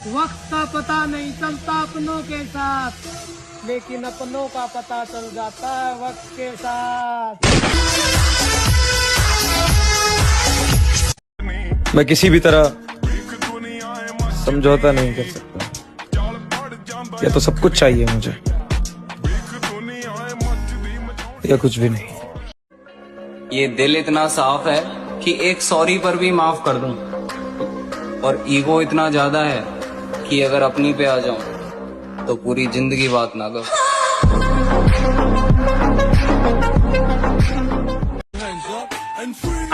वक्त का पता नहीं चलता अपनों के साथ, लेकिन अपनों का पता चल जाता है वक्त के साथ। मैं किसी भी तरह समझौता नहीं कर सकता, या तो सब कुछ चाहिए मुझे या कुछ भी नहीं। ये दिल इतना साफ है कि एक सॉरी पर भी माफ कर दूं, और ईगो इतना ज्यादा है कि अगर अपनी पे आ जाऊं तो पूरी जिंदगी बात ना करो।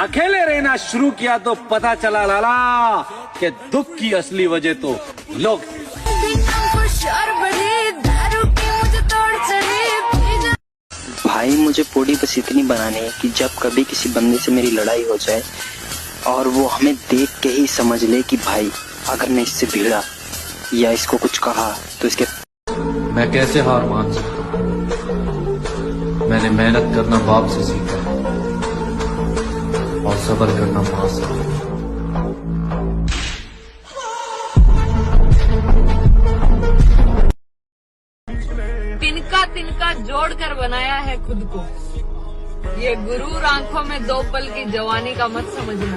अकेले रहना शुरू किया तो पता चला लाला कि दुख की असली वजह तो लोग। भाई मुझे पूरी बस इतनी बनानी है कि जब कभी किसी बंदे से मेरी लड़ाई हो जाए और वो हमें देख के ही समझ ले कि भाई अगर मैं इससे भिड़ा या इसको कुछ कहा तो इसके। मैं कैसे हार मान सकता हूँ? मैंने मेहनत करना बाप से सीखा और सब्र करना माँ से। तिनका तिनका जोड़कर बनाया है खुद को, ये गुरूर आंखों में 2 पल की जवानी का मत समझना।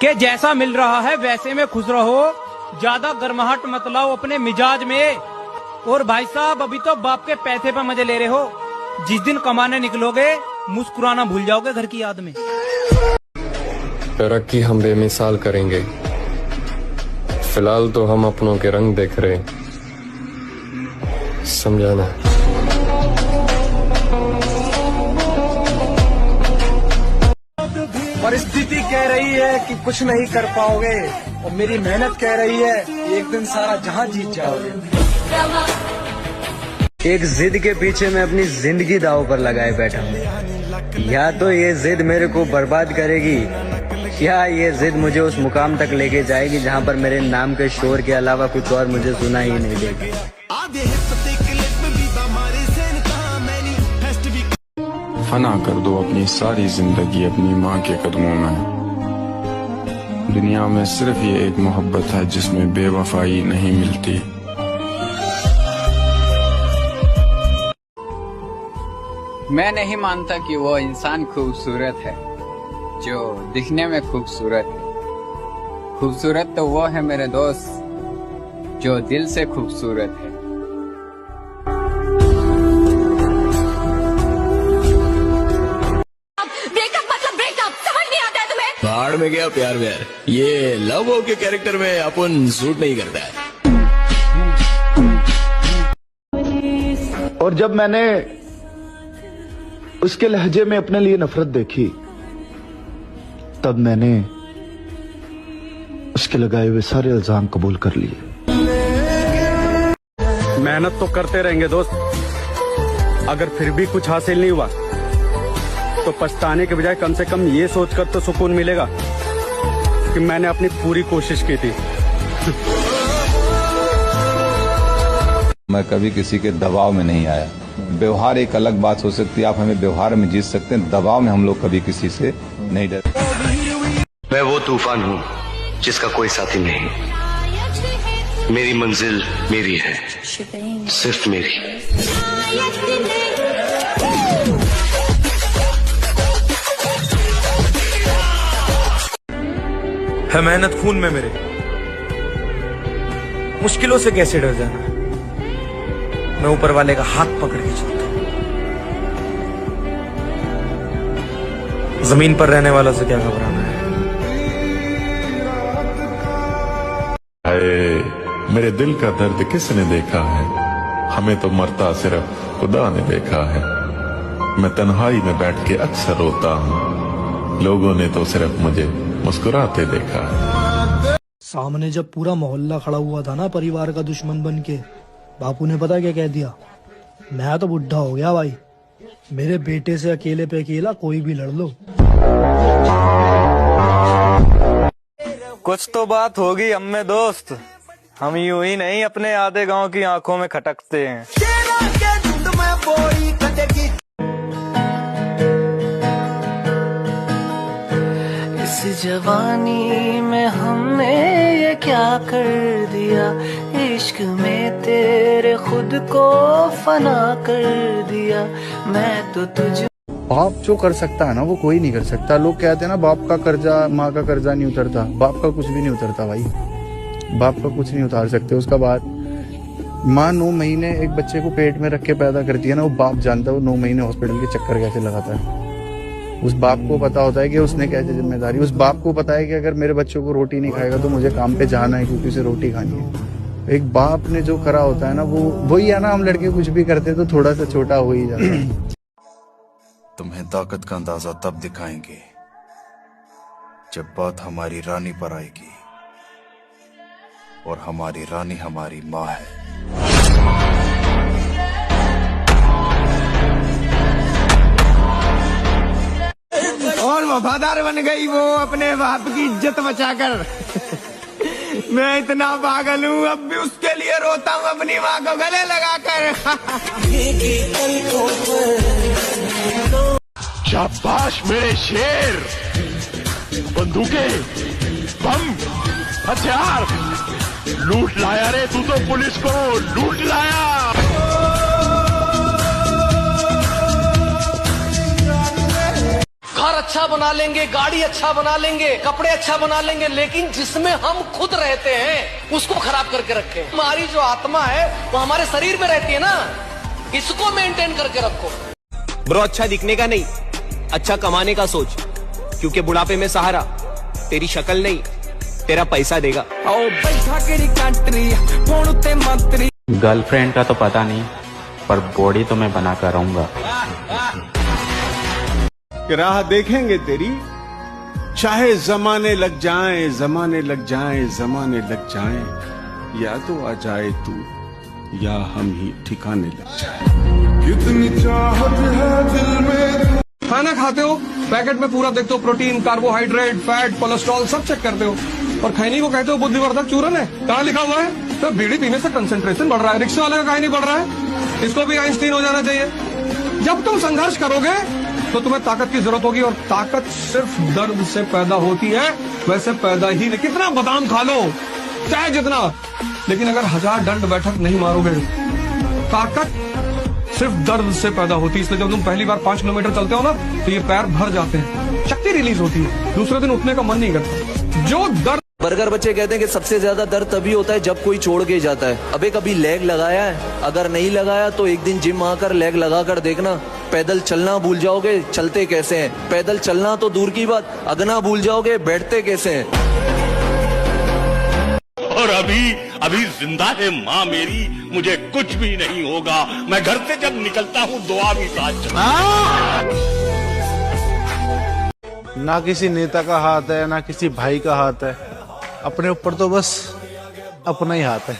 कि जैसा मिल रहा है वैसे में खुश रहो, ज्यादा गर्माहट मत लाओ अपने मिजाज में। और भाई साहब अभी तो बाप के पैसे पे मजे ले रहे हो, जिस दिन कमाने निकलोगे मुस्कुराना भूल जाओगे घर की याद में। तरक्की हम बेमिसाल करेंगे, फिलहाल तो हम अपनों के रंग देख रहे, समझाना। परिस्थिति कह रही है कि कुछ नहीं कर पाओगे, और मेरी मेहनत कह रही है कि एक दिन सारा जहां जीत जाओगे। एक जिद के पीछे मैं अपनी जिंदगी दांव पर लगाए बैठा हूँ। या तो ये जिद मेरे को बर्बाद करेगी, या ये जिद मुझे उस मुकाम तक लेके जाएगी जहाँ पर मेरे नाम के शोर के अलावा कुछ और मुझे सुना ही नहीं देगा। फना कर दो अपनी सारी जिंदगी अपनी माँ के कदमों में। दुनिया में सिर्फ ये एक मोहब्बत है जिसमें बेवफाई नहीं मिलती। मैं नहीं मानता कि वो इंसान खूबसूरत है जो दिखने में खूबसूरत है। खूबसूरत तो वो है मेरे दोस्त जो दिल से खूबसूरत है। ब्रेकअप मतलब ब्रेकअप, समझ नहीं आता है तुम्हें? बाढ़ में गया प्यार व्यार, ये लव हो के कैरेक्टर में अपन सूट नहीं करता है। और जब मैंने उसके लहजे में अपने लिए नफरत देखी, तब मैंने उसके लगाए हुए सारे इल्जाम कबूल कर लिए। मेहनत तो करते रहेंगे दोस्त, अगर फिर भी कुछ हासिल नहीं हुआ तो पछताने के बजाय कम से कम ये सोचकर तो सुकून मिलेगा कि मैंने अपनी पूरी कोशिश की थी। मैं कभी किसी के दबाव में नहीं आया। व्यवहार एक अलग बात हो सकती है, आप हमें व्यवहार में जीत सकते हैं, दबाव में हम लोग कभी किसी से नहीं डरते। मैं वो तूफान हूँ जिसका कोई साथी नहीं। मेरी मंजिल मेरी है, सिर्फ मेरी। है मेहनत खून में मेरे, मुश्किलों से कैसे डर जाना। मैं ऊपर वाले का हाथ पकड़ के चलता हूं, जमीन पर रहने वालों से क्या घबराना है। मेरे दिल का दर्द किसने देखा है, हमें तो मरता सिर्फ खुदा ने देखा है। मैं तन्हाई में बैठ के अक्सर रोता हूँ, लोगों ने तो सिर्फ मुझे मुस्कुराते देखा है। सामने जब पूरा मोहल्ला खड़ा हुआ था ना परिवार का दुश्मन बन के, बापू ने पता क्या कह दिया? मैं तो बुढ़ा हो गया भाई, मेरे बेटे से अकेले पे अकेला कोई भी लड़ लो। कुछ तो बात होगी हम में दोस्त, हम यूं ही नहीं अपने आधे गांव की आंखों में खटकते हैं। इस जवानी में हमने ये क्या कर दिया, इश्क में तेरे खुद को फना कर दिया, मैं तो तुझ। बाप जो कर सकता है ना वो कोई नहीं कर सकता। लोग कहते हैं ना बाप का कर्जा माँ का कर्जा नहीं उतरता, बाप का कुछ भी नहीं उतरता भाई, बाप का कुछ नहीं उतार सकते। उसका बाद माँ 9 महीने एक बच्चे को पेट में रख के पैदा करती है ना, वो बाप जानता है वो 9 महीने हॉस्पिटल के चक्कर कैसे लगाता है। उस बाप को पता होता है कि उसने कैसे जिम्मेदारी, उस बाप को पता है कि अगर मेरे बच्चों को रोटी नहीं खाएगा तो मुझे काम पे जाना है क्योंकि उसे रोटी खानी है। एक बाप ने जो करा होता है ना वो वही है ना। हम लड़के कुछ भी करते तो थोड़ा सा छोटा हो ही जाता है। तुम्हें ताकत का अंदाजा तब दिखाएंगे जब बात हमारी रानी पर आएगी, और हमारी रानी हमारी माँ है। और वफादार बन गई वो अपने बाप की इज्जत बचाकर। मैं इतना पागल हूँ अब भी उसके लिए रोता हूँ अपनी माँ को गले लगाकर। शाबाश मेरे शेर, बंदूकें, बम, हथियार लूट लाया रे तू तो पुलिस को लूट लाया। घर अच्छा बना लेंगे, गाड़ी अच्छा बना लेंगे, कपड़े अच्छा बना लेंगे, लेकिन जिसमें हम खुद रहते हैं उसको खराब करके रखे। हमारी जो आत्मा है वो हमारे शरीर में रहती है ना, इसको मेंटेन करके रखो। ब्रो अच्छा दिखने का नहीं, अच्छा कमाने का सोच, क्योंकि बुढ़ापे में सहारा तेरी शक्ल नहीं तेरा पैसा देगा। गर्लफ्रेंड का तो पता नहीं, पर बॉडी तो मैं बना कर रहूंगा। राह देखेंगे तेरी, चाहे जमाने लग जाएं, जमाने लग जाएं, जमाने लग जाएं, या तो आ जाए तू या हम ही ठिकाने लग जाएं। कितनी चाहत है दिल में। खाना खाते हो, पैकेट में पूरा देखते हो, प्रोटीन, कार्बोहाइड्रेट, फैट, कोलेस्ट्रॉल सब चेक करते हो, और खैनी को कहते हो बुद्धिवर्धक चूरन है। कहाँ लिखा हुआ है? तो बीड़ी पीने से कंसंट्रेशन बढ़ रहा है। रिक्शा वाले का कहीं नहीं बढ़ रहा है, इसको भी आइंस्टीन हो जाना चाहिए। जब तुम संघर्ष करोगे तो तुम्हें ताकत की जरूरत होगी, और ताकत सिर्फ दर्द से पैदा होती है। वैसे पैदा ही नहीं, कितना बादाम खा लो चाहे जितना, लेकिन अगर 1000 दंड बैठक नहीं मारोगे, ताकत सिर्फ दर्द से पैदा होती है। इसलिए जब तुम पहली बार 5 किलोमीटर चलते हो ना तो ये पैर भर जाते हैं, शक्ति रिलीज होती है, दूसरे दिन उठने का मन नहीं करता। जो दर्द बर्गर बच्चे कहते हैं कि सबसे ज्यादा दर्द तभी होता है जब कोई छोड़ के जाता है। अबे कभी लेग लगाया है? अगर नहीं लगाया तो एक दिन जिम आकर लेग लगा कर देखना। पैदल चलना भूल जाओगे, चलते कैसे हैं। पैदल चलना तो दूर की बात, अगना भूल जाओगे, बैठते कैसे हैं। और अभी जिंदा है माँ मेरी, मुझे कुछ भी नहीं होगा। मैं घर से जब निकलता हूँ दुआ भी साथ चलता। ना किसी नेता का हाथ है ना किसी भाई का हाथ है, अपने ऊपर तो बस अपना ही हाथ है।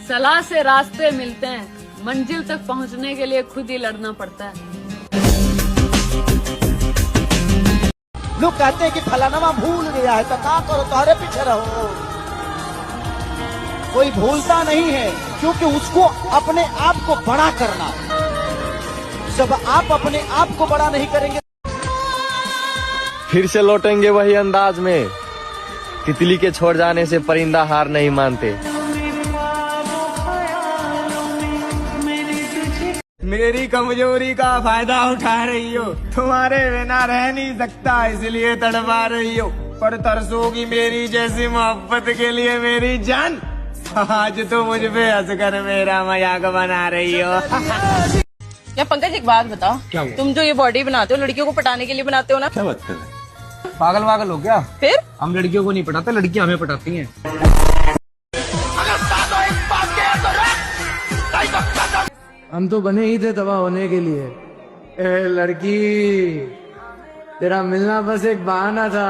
सलाह से रास्ते मिलते हैं, मंजिल तक पहुंचने के लिए खुद ही लड़ना पड़ता है। लोग कहते हैं कि फलाना भूल गया है, तो क्या करो, तुम्हारे पीछे रहो। कोई भूलता नहीं है, क्योंकि उसको अपने आप को बड़ा करना है। जब आप अपने आप को बड़ा नहीं करेंगे, फिर से लौटेंगे वही अंदाज में। तितली के छोड़ जाने से परिंदा हार नहीं मानते। मेरी कमजोरी का फायदा उठा रही हो, तुम्हारे बिना रह नहीं सकता इसलिए तड़पा रही हो, पर तरसोगी मेरी जैसी मोहब्बत के लिए मेरी जान। आज तो मुझ पे हंसकर मेरा मजाक बना रही हो। क्या पंकज एक बात बताओ, क्या हुआ? तुम जो ये बॉडी बनाते हो लड़कियों को पटाने के लिए बनाते हो ना? क्या बात कर रहे हैं? पागल हो क्या? फिर हम लड़कियों को नहीं पटाते, लड़कियां हमें पटाती हैं। हम तो बने ही थे तबाह होने के लिए। ए लड़की, तेरा मिलना बस एक बहाना था।